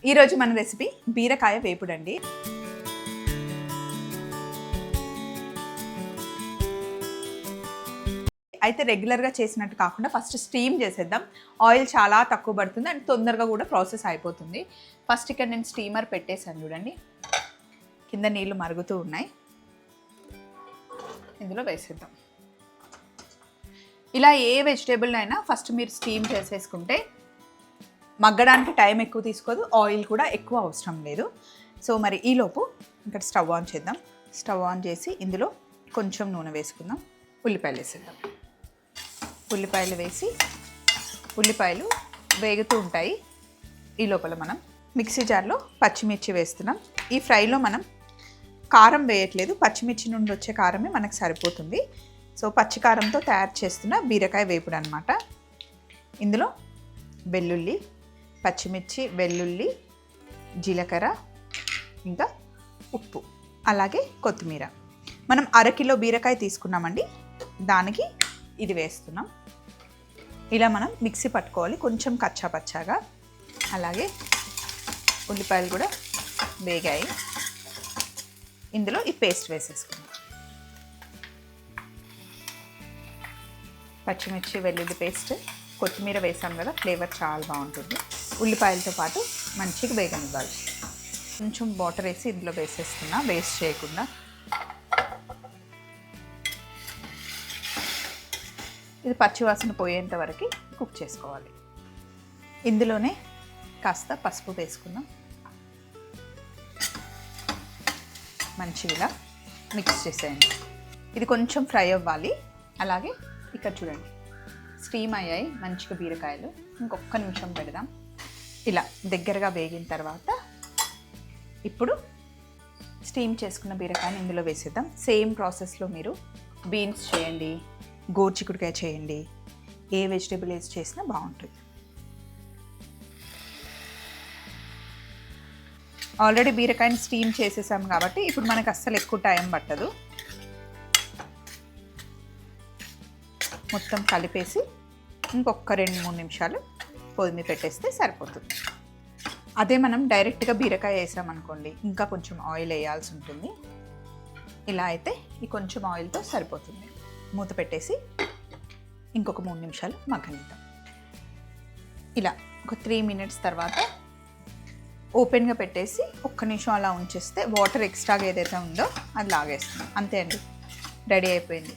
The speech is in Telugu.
ఈరోజు మన రెసిపీ బీరకాయ వేపుడు అండి. అయితే రెగ్యులర్గా చేసినట్టు కాకుండా ఫస్ట్ స్టీమ్ చేసేద్దాం. ఆయిల్ చాలా తక్కువ పడుతుంది అండ్ తొందరగా కూడా ప్రాసెస్ అయిపోతుంది. ఫస్ట్ ఇక్కడ నేను స్టీమర్ పెట్టేసాను చూడండి. కింద నీళ్ళు మరుగుతూ ఉన్నాయి. ఇందులో వేసేద్దాం. ఇలా ఏ వెజిటేబుల్ అయినా ఫస్ట్ మీరు స్టీమ్ చేసేసుకుంటే మగ్గడానికి టైం ఎక్కువ తీసుకోదు, ఆయిల్ కూడా ఎక్కువ అవసరం లేదు. సో మరి ఈలోపు ఇక్కడ స్టవ్ ఆన్ చేద్దాం. స్టవ్ ఆన్ చేసి ఇందులో కొంచెం నూనె వేసుకుందాం. ఉల్లిపాయలు వేసేద్దాం. ఉల్లిపాయలు వేసి ఉల్లిపాయలు వేగుతూ ఉంటాయి. ఈ లోపల మనం మిక్సీ జార్లో పచ్చిమిర్చి వేస్తున్నాం. ఈ ఫ్రైలో మనం కారం వేయట్లేదు, పచ్చిమిర్చి నుండి వచ్చే కారమే మనకు సరిపోతుంది. సో పచ్చి కారంతో తయారు చేస్తున్న బీరకాయ వేపుడు అనమాట. ఇందులో వెల్లుల్లి, పచ్చిమిర్చి, వెల్లుల్లి, జీలకర్ర, ఇంకా ఉప్పు, అలాగే కొత్తిమీర. మనం అరకిలో బీరకాయ తీసుకున్నామండి, దానికి ఇది వేస్తున్నాం. ఇలా మనం మిక్సీ పట్టుకోవాలి కొంచెం కచ్చా పచ్చాగా. అలాగే ఉల్లిపాయలు కూడా వేగాయి. ఇందులో ఈ పేస్ట్ వేసేసుకుందాం. పచ్చిమిర్చి, వెల్లుల్లి పేస్ట్, కొత్తిమీర వేసాం కదా, ఫ్లేవర్ చాలా బాగుంటుంది. ఉల్లిపాయలతో పాటు మంచిగా వేగనివ్వాలి. కొంచెం వాటర్ వేసి ఇందులో వేసేస్తున్నా, వేస్ట్ చేయకుండా. ఇది పచ్చివాసన పోయేంత వరకు కుక్ చేసుకోవాలి. ఇందులోనే కాస్త పసుపు వేసుకుందాం. మంచిగా మిక్స్ చేసేయండి. ఇది కొంచెం ఫ్రై అవ్వాలి. అలాగే ఇక్కడ చూడండి, స్టీమ్ అయ్యాయి మంచిగా బీరకాయలు. ఇంకొక నిమిషం పెడదాం. ఇలా దగ్గరగా వేగిన తర్వాత ఇప్పుడు స్టీమ్ చేసుకున్న బీరకాయని ఇందులో వేసేద్దాం. సేమ్ ప్రాసెస్లో మీరు బీన్స్ చేయండి, గోరుచిక్కుడుకాయ చేయండి, ఏ వెజిటేబుల్ వేసి చేసినా బాగుంటుంది. ఆల్రెడీ బీరకాయని స్టీమ్ చేసేసాం కాబట్టి ఇప్పుడు మనకు అస్సలు ఎక్కువ టైం పట్టదు. మొత్తం కలిపేసి ఇంకొక 2-3 నిమిషాలు పొయ్యి మీద పెట్టేస్తే సరిపోతుంది. అదే మనం డైరెక్ట్గా బీరకాయ వేసామనుకోండి, ఇంకా కొంచెం ఆయిల్ వేయాల్సి ఉంటుంది. ఇలా అయితే ఈ కొంచెం ఆయిల్తో సరిపోతుంది. మూత పెట్టేసి ఇంకొక 3 నిమిషాలు మగ్గనిద్దాం. ఇలా ఒక 3 మినిట్స్ తర్వాత ఓపెన్గా పెట్టేసి 1 నిమిషం అలా ఉంచేస్తే వాటర్ ఎక్స్ట్రాగా ఏదైతే ఉందో అది లాగేస్తుంది. అంతే అండి, రెడీ అయిపోయింది.